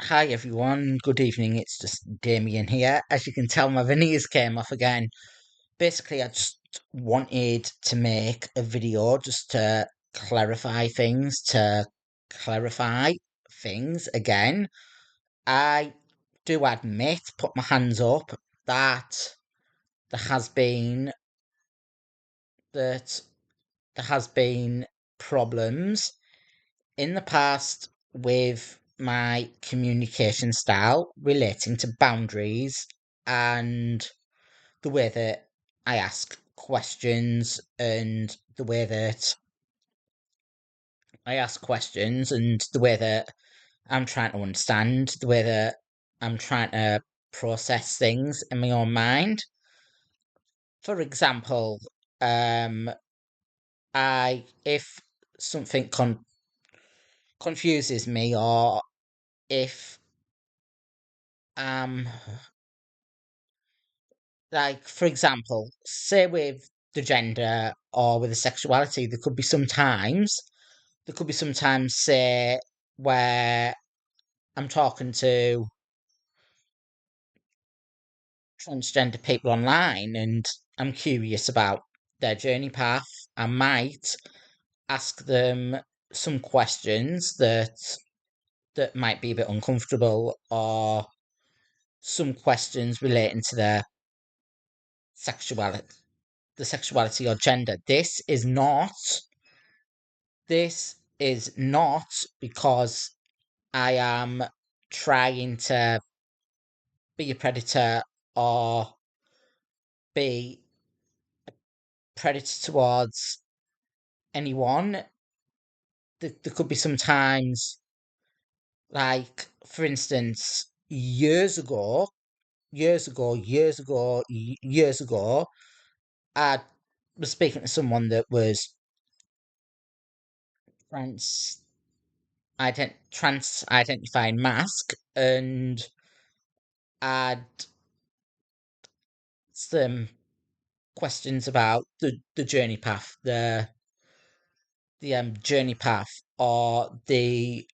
Hi everyone, good evening. It's just Damien here. As you can tell, my veneers came off again. Basically, I just wanted to make a video just to clarify things, to clarify things again. I do admit, put my hands up, that there has been that there has been problems in the past with my communication style relating to boundaries and the way that I ask questions and the way that the way that I'm trying to understand, the way that I'm trying to process things in my own mind. For example, um, I if something confuses me, or if um like, for example, say with the gender or with the sexuality, there could be sometimes, say, where I'm talking to transgender people online and I'm curious about their journey path. I might ask them some questions that might be a bit uncomfortable, or some questions relating to their sexuality or gender. This is not because I am trying to be a predator or be predator towards anyone. There could be sometimes, like, for instance, years ago, I was speaking to someone that was trans trans identifying mask, and I'd some questions about the journey path, the journey path, or the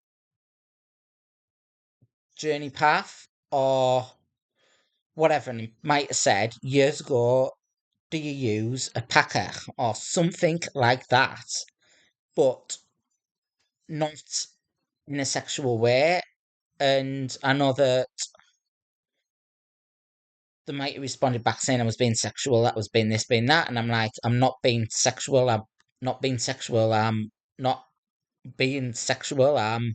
journey path, or whatever. And he might have said years ago, do you use a packer or something like that, but not in a sexual way. And I know that they might have responded back saying I was being sexual, that was being this, being that, and I'm like, I'm not being sexual. I'm not being sexual. I'm not being sexual. I'm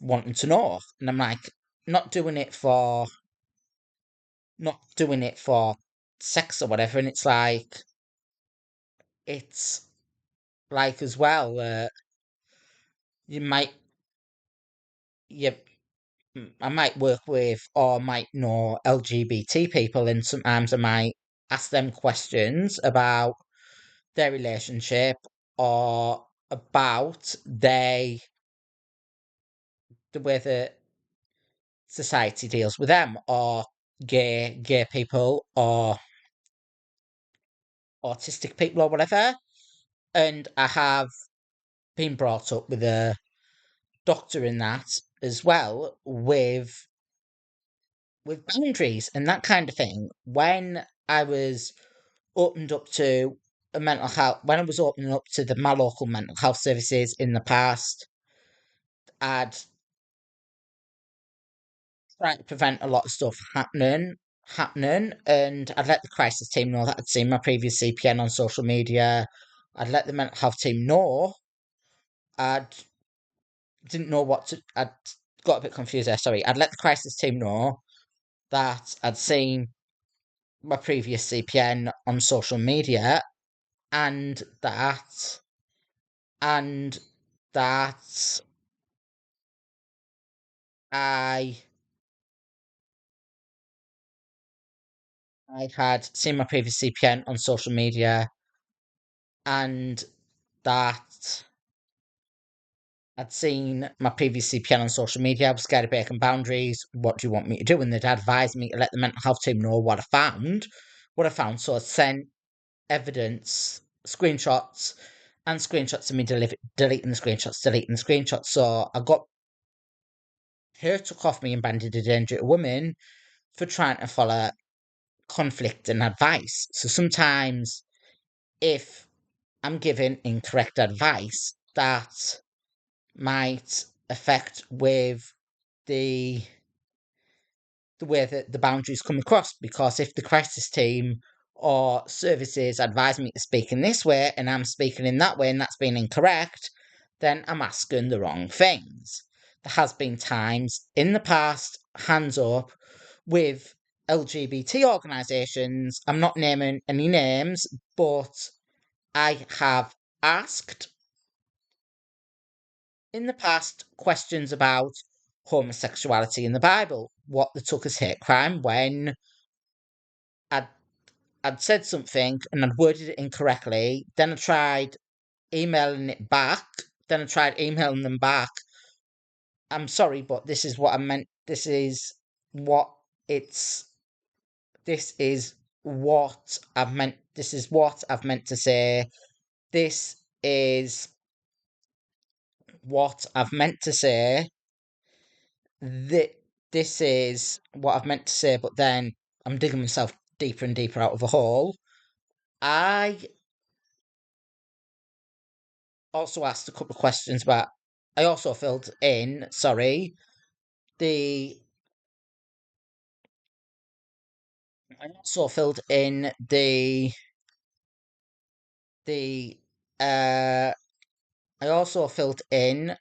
wanting to know, and I'm like, not doing it for not doing it for sex or whatever. And it's like, as well, you might you I might work with or might know LGBT people, and sometimes I might ask them questions about their relationship, or about the way that society deals with them, or gay people, or autistic people, or whatever. And I have been brought up with a doctor in that as well, with boundaries and that kind of thing. When I was opened up to when I was opening up to my local mental health services in the past, I'd tried to prevent a lot of stuff happening, and I'd let the crisis team know that I'd seen my previous CPN on social media. I'd let the mental health team know. I didn't know what to. I'd got a bit confused there. Sorry. I'd let the crisis team know that I'd seen my previous CPN on social media, and and that I I had seen my previous CPN on social media, and that I'd seen my previous CPN on social media. I was scared of breaking boundaries. What do you want me to do? And they'd advised me to let the mental health team know what I found. So I sent evidence, screenshots, and screenshots of me deleting the screenshots. So I got her took off me and banded a danger at a woman for trying to follow conflict and advice. So sometimes if I'm giving incorrect advice, that might affect with the way that the boundaries come across, because if the crisis team or services advise me to speak in this way and I'm speaking in that way and that's been incorrect, then I'm asking the wrong things. There has been times in the past, hands up, with LGBT organisations. I'm not naming any names, but I have asked in the past questions about homosexuality in the Bible, what they took as hate crime, when I'd, I'd said something and I'd worded it incorrectly. Then I tried emailing it back. Then I tried emailing them back. I'm sorry, but this is what I meant. What it's. This is what I've meant. This is what I've meant to say. This is what I've meant to say. That this is what I've meant to say, but then I'm digging myself deeper and deeper out of a hole. I also asked a couple of questions about. I also filled in, sorry, the. I also filled in the. I also filled in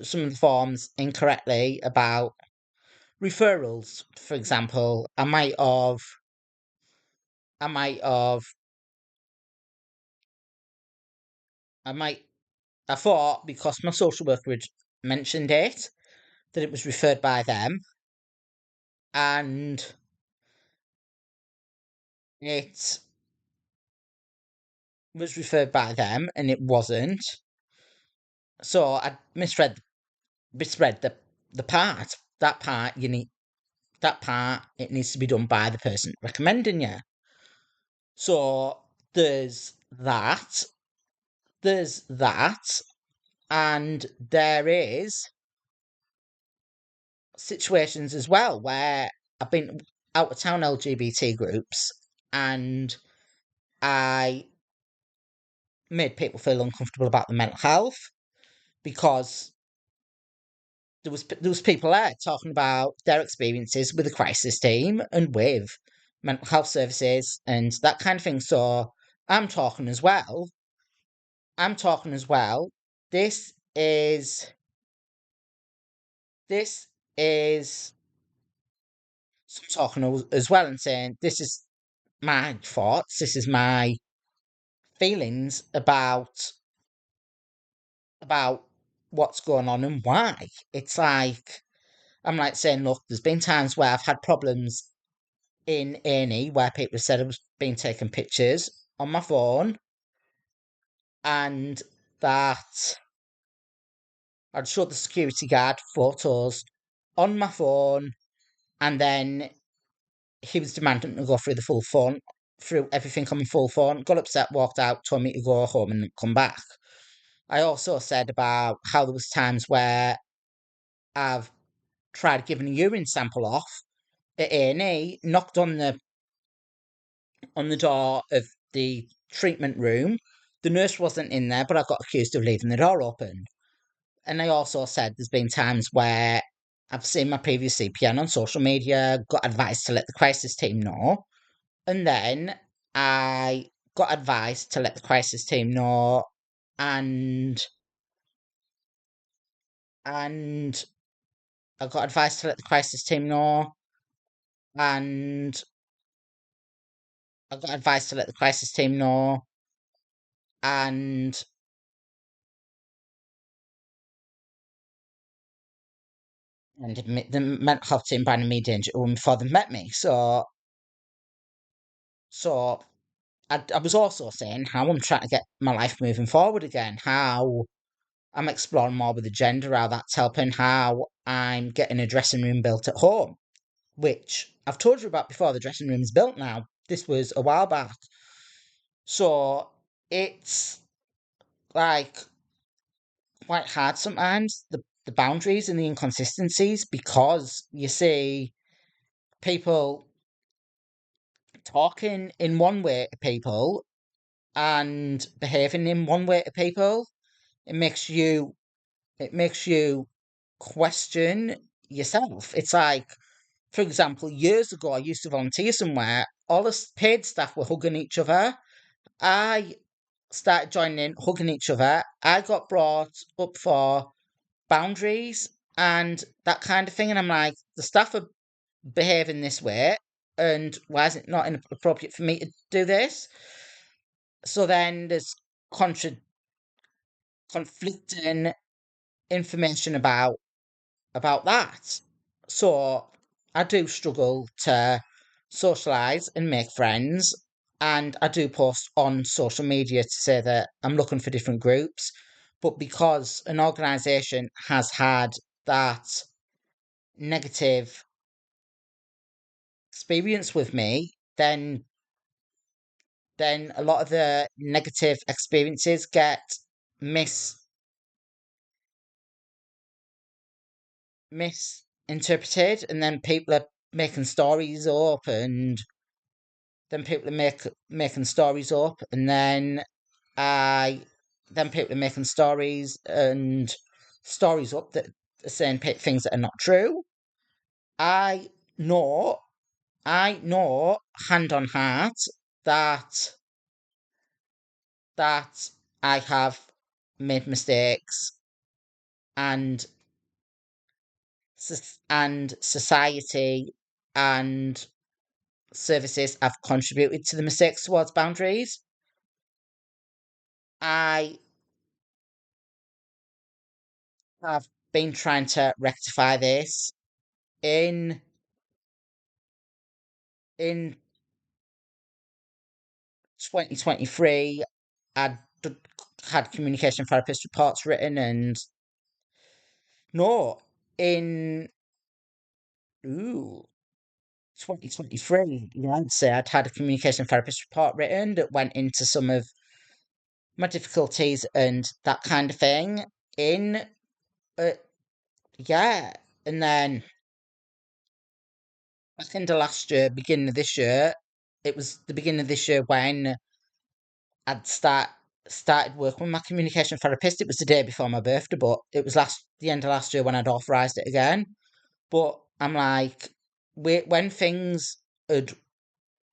some of the forms incorrectly about referrals. For example, I might have, I might, I thought because my social worker had mentioned it that it was referred by them, and it was referred by them, and it wasn't. So I misread the part. That part you need. That part it needs to be done by the person recommending you. So there's that. There's that, and there is situations as well where I've been out of town LGBT groups and I made people feel uncomfortable about their mental health because there was people there talking about their experiences with the crisis team and with mental health services and that kind of thing. So I'm talking as well. I'm talking as well. This is this is some talking as well and saying this is my thoughts. This is my feelings about what's going on and why. It's like I'm like saying, look, there's been times where I've had problems in A&E where people have said I was being taking pictures on my phone and that I'd show the security guard photos on my phone and then he was demanding to go through the full phone, through everything on my full phone, got upset, walked out, told me to go home and come back. I also said about how there was times where I've tried giving a urine sample off at A&E, knocked on the door of the treatment room. The nurse wasn't in there, but I got accused of leaving the door open. And I also said there's been times where I've seen my previous CPN on social media, got advice to let the crisis team know, and then I got advice to let the crisis team know, and and I got advice to let the crisis team know, and I got advice to let the crisis team know, and the mental health team banned me danger before they met me. So I was also saying how I'm trying to get my life moving forward again, how I'm exploring more with the gender, how that's helping, how I'm getting a dressing room built at home, which I've told you about before. The dressing room's built now. This was a while back. So it's like quite hard sometimes. the boundaries and the inconsistencies, because you see people talking in one way to people and behaving in one way to people. It makes you question yourself. It's like, for example, years ago, I used to volunteer somewhere. All the paid staff were hugging each other. I started joining in, hugging each other. I got brought up for boundaries and that kind of thing. And I'm like, the staff are behaving this way, and why is it not inappropriate for me to do this? So then there's conflicting information about that. So I do struggle to socialize and make friends, and I do post on social media to say that I'm looking for different groups. But because an organization has had that negative experience with me, then a lot of the negative experiences get mis misinterpreted, and then people are making stories up, and then people are making stories up, and I then people are making stories up that are saying things that are not true. I know, I know, hand on heart, that that I have made mistakes, and and society and services have contributed to the mistakes towards boundaries. I have been trying to rectify this in in 2023. I had communication therapist reports written, and no, in ooh 2023, yeah, I'd say I'd had a communication therapist report written that went into some of my difficulties and that kind of thing. In uh, yeah, and then back into last year, beginning of this year, it was the beginning of this year when I'd started working with my communication therapist. It was the day before my birthday, but it was the end of last year when I'd authorised it again. But I'm like, when things had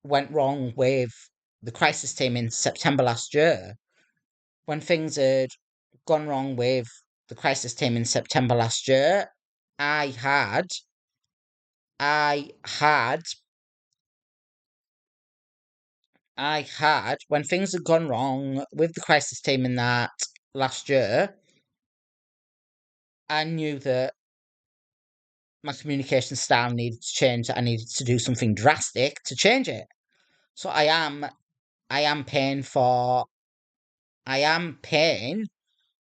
went wrong with the crisis team in September last year, when things had gone wrong with the crisis team in September last year, I had, I had, when things had gone wrong with the crisis team in that last year, I knew that my communication style needed to change, that I needed to do something drastic to change it. So I am paying for, I am paying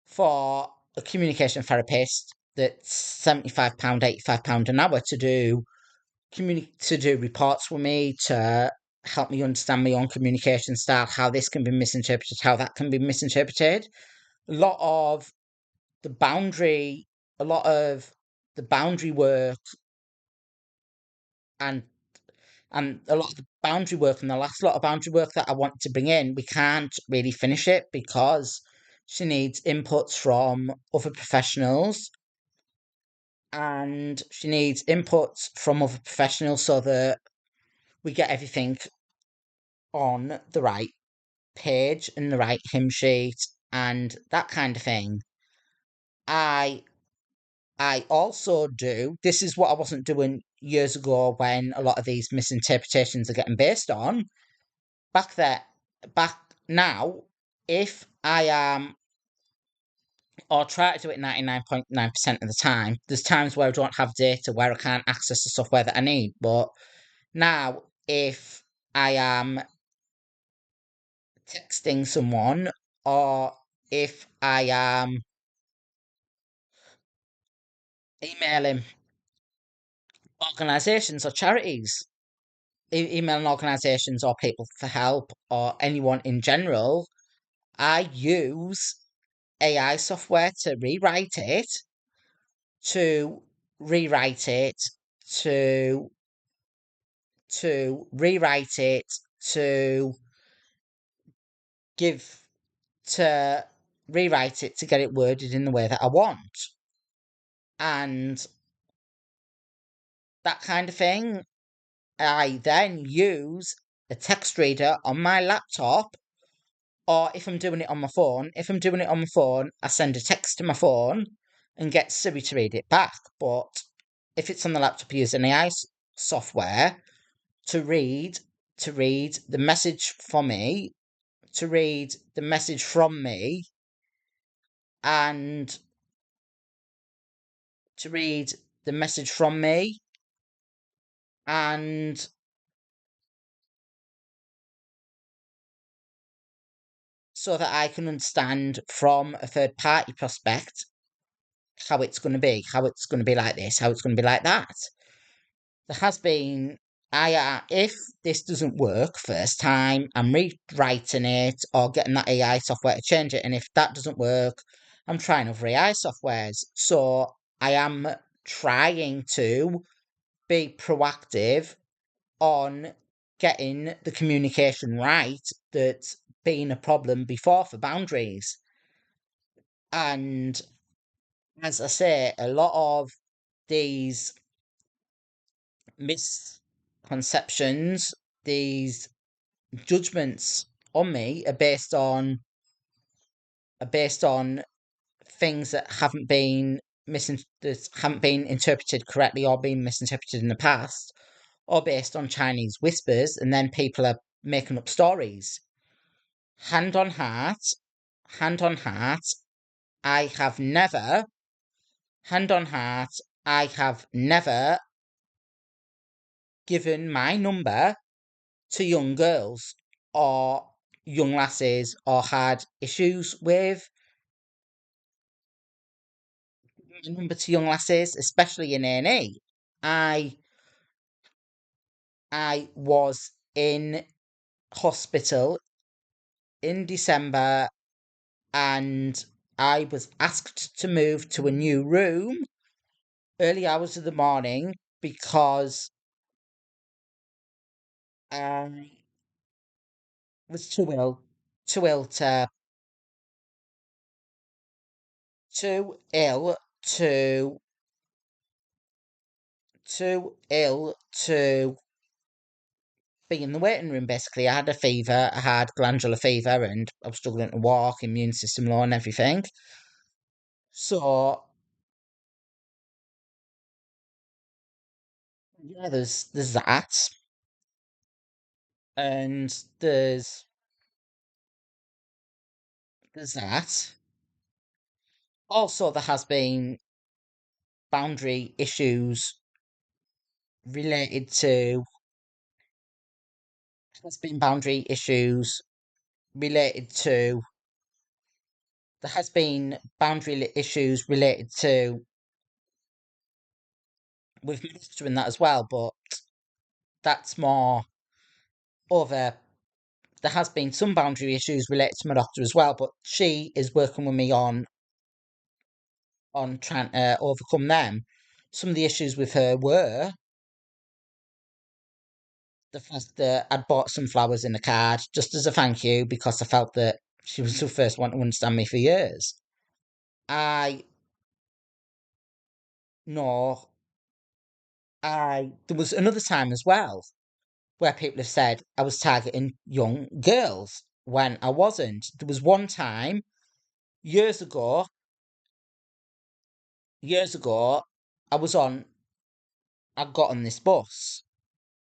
for a communication therapist that's £75, £85 an hour to do to do reports with me, to help me understand my own communication style, how this can be misinterpreted, how that can be misinterpreted. A lot of the boundary, a lot of the boundary work and a lot of the boundary work and the last lot of boundary work that I want to bring in, we can't really finish it because she needs inputs from other professionals, and she needs inputs from other professionals so that we get everything on the right page and the right hymn sheet and that kind of thing. I I also do, this is what I wasn't doing years ago when a lot of these misinterpretations are getting based on. Back there, back now, if I am, or try to do it 99.9% of the time, there's times where I don't have data, where I can't access the software that I need. But now, if I am texting someone, or if I am emailing organisations or charities, emailing organisations or people for help or anyone in general, I use AI software to rewrite it to rewrite it, to rewrite it, to give to rewrite it to get it worded in the way that I want. And that kind of thing. I then use a text reader on my laptop, or if I'm doing it on my phone, I send a text to my phone and get Siri to read it back. But if it's on the laptop, I use an AI software to read the message for me, to read the message from me, and to read the message from me, and so that I can understand from a third party prospect how it's going to be, how it's going to be like this, how it's going to be like that. There has been, if this doesn't work first time, I'm rewriting it or getting that AI software to change it. And if that doesn't work, I'm trying other AI softwares. So I am trying to be proactive on getting the communication right that's been a problem before for boundaries. And as I say, a lot of these misconceptions, these judgments on me are based on things that haven't been interpreted correctly or been misinterpreted in the past, or based on Chinese whispers, and then people are making up stories. Hand on heart, hand on heart, I have never, hand on heart, I have never given my number to young girls or young lasses or had issues with my number to young lasses, especially in A&E. I I was in hospital in December and I was asked to move to a new room early hours of the morning because I was too ill to too ill to too ill to be in the waiting room. Basically, I had a fever, I had glandular fever, and I was struggling to walk, immune system low, and everything. So yeah, there's that, and there's that. Also, there boundary issues related to has been boundary issues related to there has been boundary issues related to with my doctor in that as well, but that's more over. There has been some boundary issues related to my doctor as well, but she is working with me on trying to overcome them. Some of the issues with her were the fact that I'd bought some flowers in a card just as a thank you because I felt that she was the first one to understand me for years. I know there was another time as well where people have said I was targeting young girls when I wasn't. There was one time years ago, years ago, I was on I got on this bus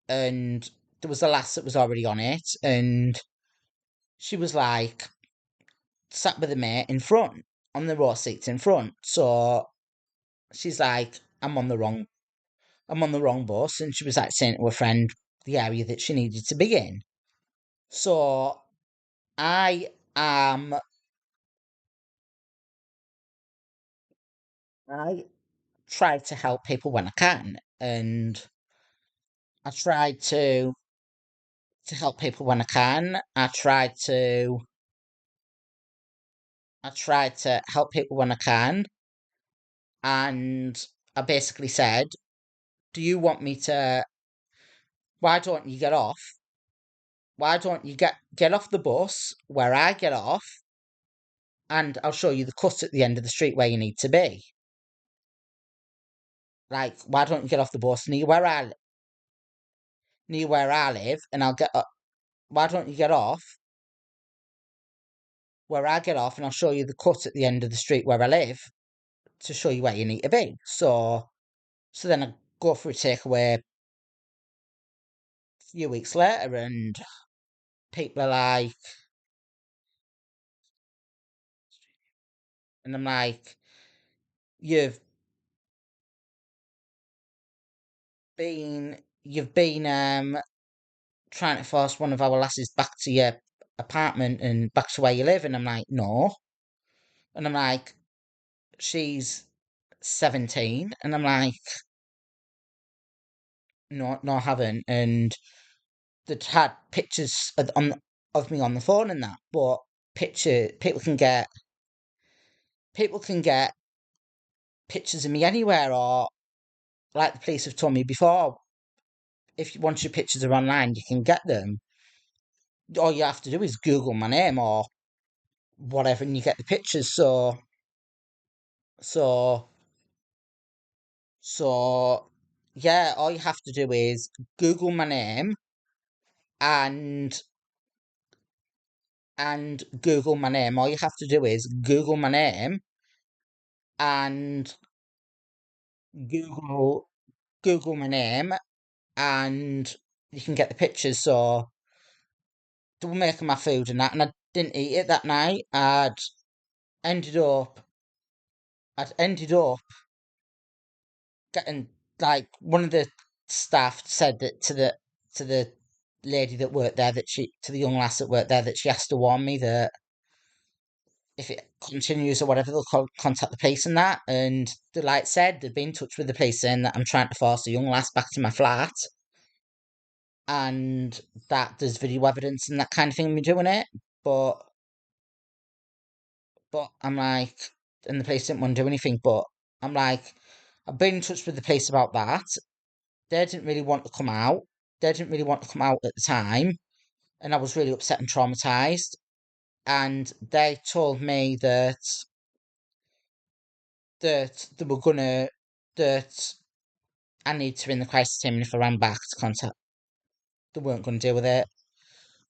and there was a lass that was already on it and she was like sat with a mate in front on the row seats in front. So she's like, I'm on the wrong bus, and she was like saying to her friend the area that she needed to be in. So I am I try to help people when I can, and I try to help people when I can. I try to help people when I can, and I basically said, do you want me to, why don't you get off? Why don't you get off the bus where I get off, and I'll show you the cut at the end of the street where you need to be. Like, why don't you get off the bus near where I live, and I'll get. Why don't you get off where I get off, and I'll show you the cut at the end of the street where I live to show you where you need to be. So then I go for a takeaway a few weeks later, and people are like, and I'm like, you've you've been trying to force one of our lasses back to your apartment and back to where you live, and I'm like, no, and I'm like, she's 17, and I'm like, no, no, I haven't, and they'd had pictures of me on the phone and that, but people can get pictures of me anywhere, or like the police have told me before, if once your pictures are online, you can get them. All you have to do is Google my name or whatever, and you get the pictures. So, so, yeah, all you have to do is Google my name and Google my name. All you have to do is Google my name and Google Google my name, and you can get the pictures. So they were making my food and that, and I didn't eat it that night. Ended up I'd ended up getting, like, one of the staff said that to the lady that worked there, that she to the young lass that worked there, that she has to warn me that if it continues or whatever, they'll contact the police and that. And the like said they'd be in touch with the police saying that I'm trying to force a young lass back to my flat, and that there's video evidence and that kind of thing of me doing it. But I'm like, and the police didn't want to do anything. But I'm like, I've been in touch with the police about that. They didn't really want to come out. They didn't really want to come out at the time, and I was really upset and traumatized. And they told me that they were gonna that I need to ring the crisis team, and if I ran back to contact, they weren't going to deal with it.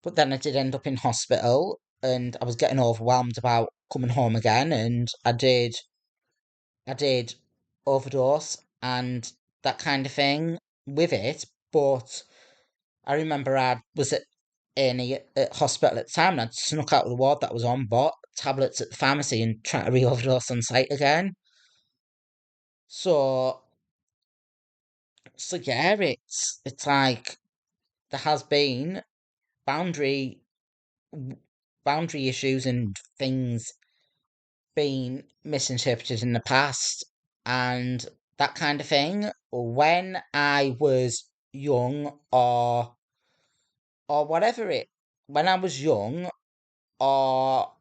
But then I did end up in hospital, and I was getting overwhelmed about coming home again, and I did overdose and that kind of thing with it. But I remember I was at A&E at hospital at the time, and I'd snuck out of the ward that I was on, bought tablets at the pharmacy, and tried to re-overdose on site again. So, yeah, it's like there has been boundary boundary issues and things being misinterpreted in the past, and that kind of thing. When I was young, or whatever it when I was young, or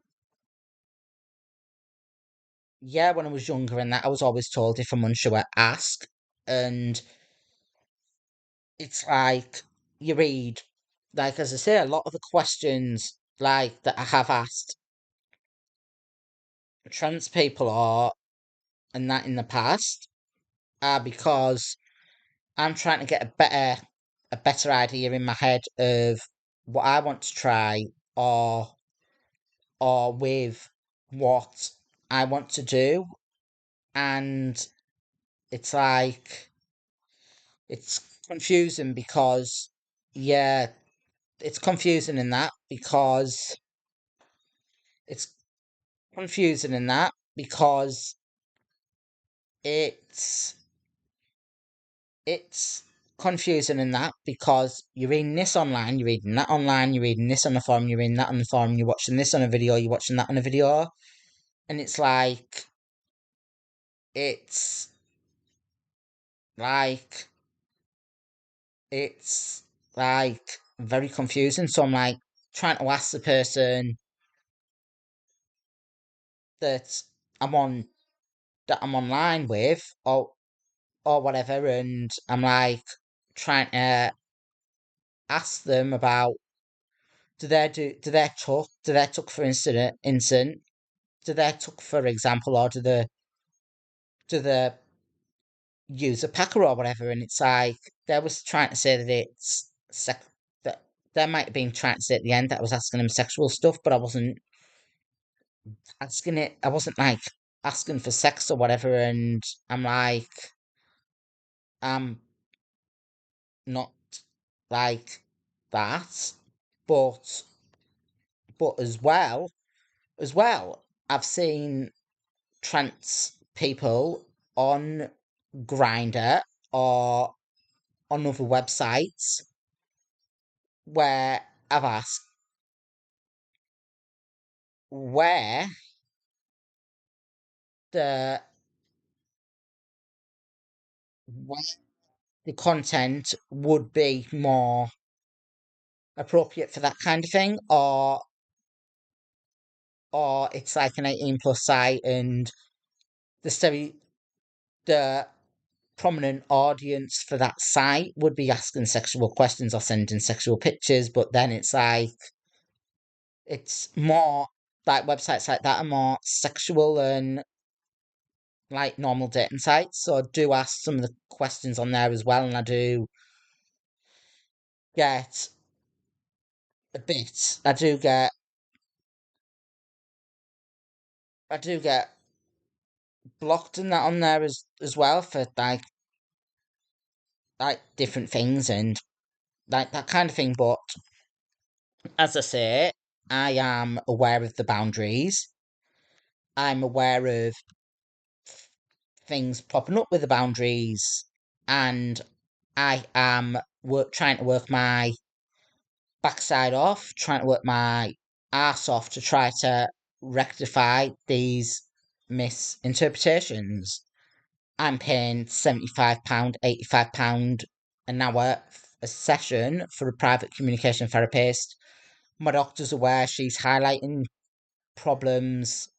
yeah, when I was younger, and that I was always told, if I'm unsure, ask. And it's like, you read, like, as I say, a lot of the questions like that I have asked trans people, or and that in the past, are because I'm trying to get a better idea in my head of what I want to try, or with what I want to do. And it's like, it's confusing because, yeah, it's confusing in that because it's confusing in that because it's it's confusing in that because you're reading this online, you're reading that online, you're reading this on the forum, you're reading that on the forum, you're watching this on a video, you're watching that on a video, and it's like it's like very confusing. So I'm like trying to ask the person that I'm on that I'm online with, or or whatever, and I'm like trying to ask them about do they tuck for instance, do they tuck for example, or do they use a packer or whatever, and it's like they was trying to say that that they might have been trying to say at the end that I was asking them sexual stuff, but I wasn't like asking for sex or whatever, and I'm like, I'm not like that, but but as well, I've seen trans people on Grinder or on other websites where I've asked where the where the content would be more appropriate for that kind of thing, or it's like an 18 plus site, and the the prominent audience for that site would be asking sexual questions or sending sexual pictures, but then it's like it's more like websites like that are more sexual and like normal dating sites. So I do ask some of the questions on there as well, and get a bit. I do get blocked and that on there as well for like different things and like that kind of thing. But as I say, I am aware of the boundaries. I'm aware of things popping up with the boundaries, and I am trying to work my backside off, trying to work my ass off to try to rectify these misinterpretations. I'm paying £75, £85 an hour a session for a private communication therapist. My doctor's aware, she's highlighting problems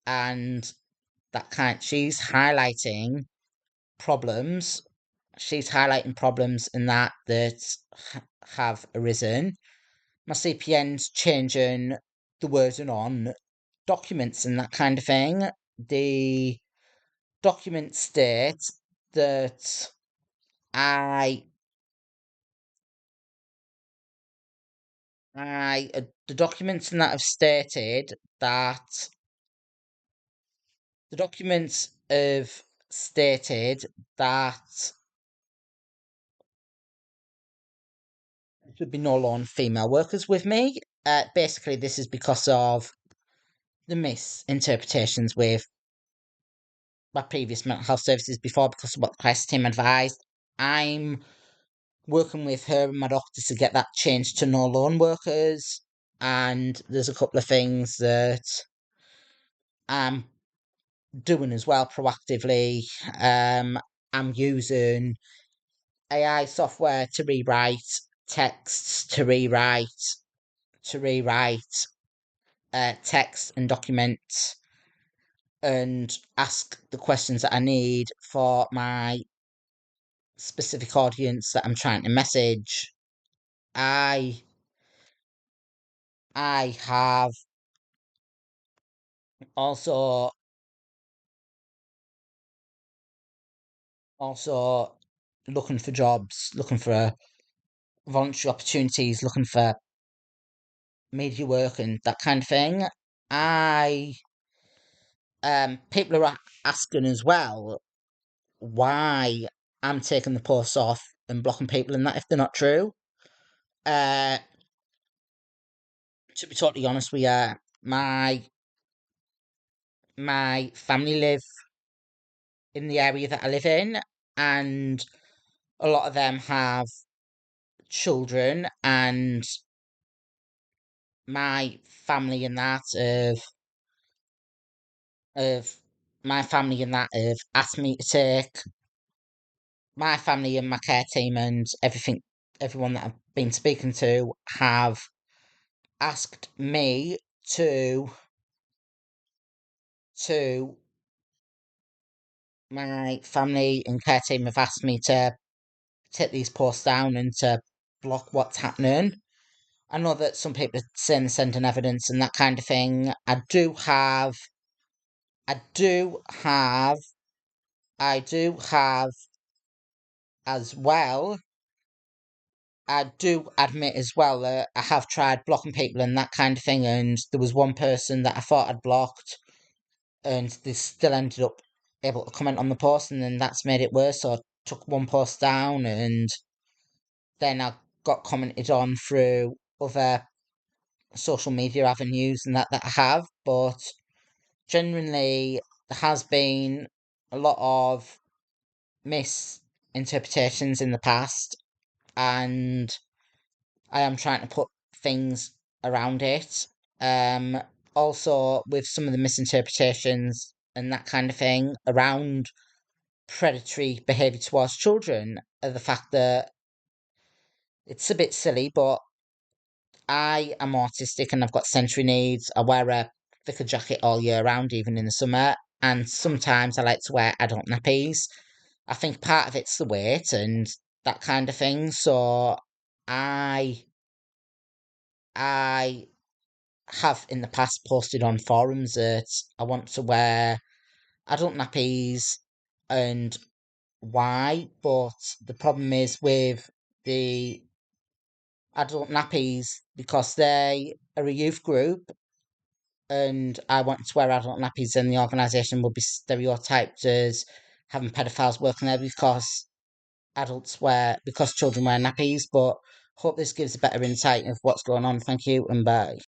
and she's highlighting problems. She's highlighting problems in that have arisen. My CPN's changing the wording on documents and that kind of thing. The documents state that I, the documents and that have stated that the documents have stated that there should be no lone female workers with me. Basically, this is because of the misinterpretations with my previous mental health services before, because of what the crisis team advised. I'm working with her and my doctor to get that changed to no lone workers, and there's a couple of things that I'm doing as well proactively. I'm using AI software to rewrite texts, to rewrite text and documents, and ask the questions that I need for my specific audience that I'm trying to message. I I have also also looking for jobs, looking for voluntary opportunities, looking for media work and that kind of thing. I People are asking as well why I'm taking the posts off and blocking people and that if they're not true. Uh, to be totally honest with you, my family live in the area that I live in, and a lot of them have children, and my family and that of my family and that have asked me to take my family and my care team and everyone that I've been speaking to have asked me to my family and care team have asked me to take these posts down and to block what's happening. I know that some people are saying they're sending evidence and that kind of thing. I do have, I do have as well. I do admit as well that I have tried blocking people and that kind of thing, and there was one person that I thought I'd blocked, and they still ended up able to comment on the post, and then that's made it worse. So I took one post down, and then I got commented on through other social media avenues and that I have. But genuinely, there has been a lot of misinterpretations in the past, and I am trying to put things around it. Um, Also, with some of the misinterpretations and that kind of thing around predatory behaviour towards children, are the fact that it's a bit silly, but I am autistic and I've got sensory needs. I wear a thicker jacket all year round, even in the summer, and sometimes I like to wear adult nappies. I think part of it's the weight and that kind of thing. So I I have in the past posted on forums that I want to wear adult nappies and why, but the problem is with the adult nappies because they are a youth group and I want to wear adult nappies, and the organisation will be stereotyped as having pedophiles working there because children wear nappies. But hope this gives a better insight of what's going on. Thank you and bye.